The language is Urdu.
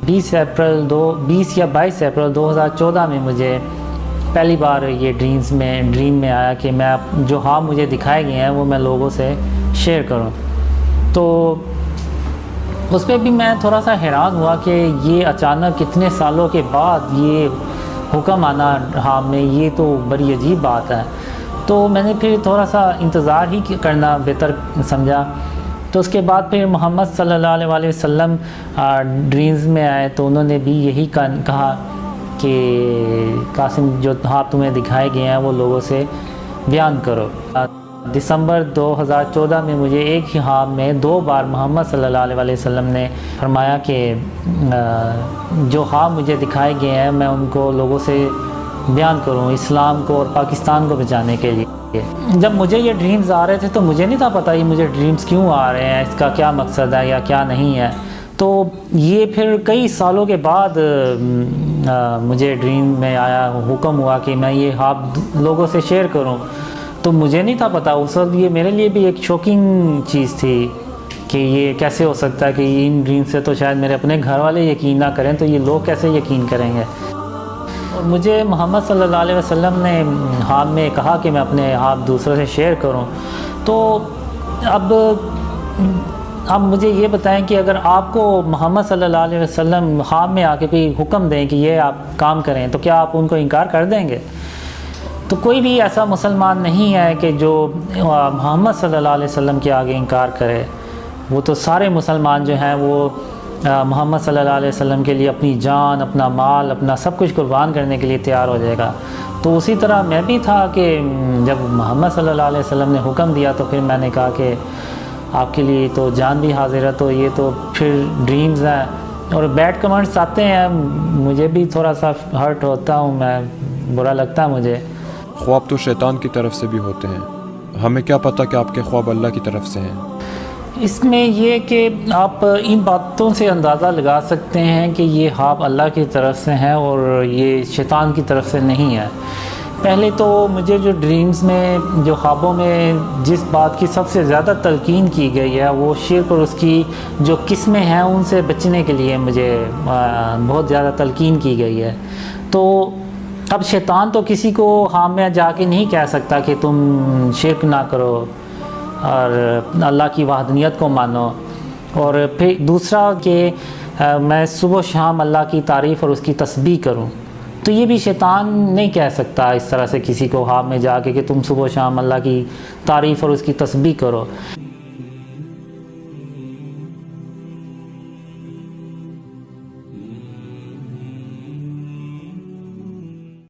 20 یا 22 اپریل 2014 میں مجھے پہلی بار یہ ڈریم میں آیا کہ میں جو خواب مجھے دکھائے گئے ہیں وہ میں لوگوں سے شیئر کروں. تو اس پہ بھی میں تھوڑا سا حیران ہوا کہ یہ اچانک کتنے سالوں کے بعد یہ حکم آنا خواب میں، یہ تو بڑی عجیب بات ہے. تو میں نے پھر تھوڑا سا انتظار ہی کرنا بہتر سمجھا. تو اس کے بعد پھر محمد صلی اللہ علیہ وسلم ڈریمز میں آئے تو انہوں نے بھی یہی کہا کہ قاسم جو خواب تمہیں دکھائے گئے ہیں وہ لوگوں سے بیان کرو. دسمبر 2014 میں مجھے ایک ہی خواب میں 2 بار محمد صلی اللہ علیہ وسلم نے فرمایا کہ جو خواب مجھے دکھائے گئے ہیں میں ان کو لوگوں سے بیان کروں، اسلام کو اور پاکستان کو بچانے کے لیے. جب مجھے یہ ڈریمز آ رہے تھے تو مجھے نہیں تھا پتہ یہ مجھے ڈریمز کیوں آ رہے ہیں، اس کا کیا مقصد ہے یا کیا نہیں ہے. تو یہ پھر کئی سالوں کے بعد مجھے ڈریم میں آیا، حکم ہوا کہ میں یہ خواب لوگوں سے شیئر کروں. تو مجھے نہیں تھا پتہ اس وقت، یہ میرے لیے بھی ایک شوکنگ چیز تھی کہ یہ کیسے ہو سکتا ہے کہ ان ڈریم سے تو شاید میرے اپنے گھر والے یقین نہ کریں، تو یہ لوگ کیسے یقین کریں گے. اور مجھے محمد صلی اللہ علیہ وسلم نے خواب میں کہا کہ میں اپنے خواب دوسروں سے شیئر کروں. تو اب مجھے یہ بتائیں کہ اگر آپ کو محمد صلی اللہ علیہ وسلم خواب میں آ کے کوئی حکم دیں کہ یہ آپ کام کریں تو کیا آپ ان کو انکار کر دیں گے؟ تو کوئی بھی ایسا مسلمان نہیں ہے کہ جو محمد صلی اللہ علیہ وسلم کے آگے انکار کرے. وہ تو سارے مسلمان جو ہیں وہ محمد صلی اللہ علیہ وسلم کے لیے اپنی جان، اپنا مال، اپنا سب کچھ قربان کرنے کے لیے تیار ہو جائے گا. تو اسی طرح میں بھی تھا کہ جب محمد صلی اللہ علیہ وسلم نے حکم دیا تو پھر میں نے کہا کہ آپ کے لیے تو جان بھی حاضر ہے. تو یہ تو پھر ڈریمز ہیں اور بیڈ کمنٹس آتے ہیں، مجھے بھی تھوڑا سا ہرٹ ہوتا ہوں، میں برا لگتا ہے مجھے. خواب تو شیطان کی طرف سے بھی ہوتے ہیں، ہمیں کیا پتہ کہ آپ کے خواب اللہ کی طرف سے ہیں؟ اس میں یہ کہ آپ ان باتوں سے اندازہ لگا سکتے ہیں کہ یہ خواب اللہ کی طرف سے ہیں اور یہ شیطان کی طرف سے نہیں ہے. پہلے تو مجھے جو ڈریمز میں، جو خوابوں میں جس بات کی سب سے زیادہ تلقین کی گئی ہے وہ شرک اور اس کی جو قسمیں ہیں ان سے بچنے کے لیے مجھے بہت زیادہ تلقین کی گئی ہے. تو اب شیطان تو کسی کو خواب میں جا کے نہیں کہہ سکتا کہ تم شرک نہ کرو اور اللہ کی وحدانیت کو مانو. اور پھر دوسرا کہ میں صبح و شام اللہ کی تعریف اور اس کی تسبیح کروں. تو یہ بھی شیطان نہیں کہہ سکتا اس طرح سے کسی کو خواب میں جا کے کہ تم صبح و شام اللہ کی تعریف اور اس کی تسبیح کرو.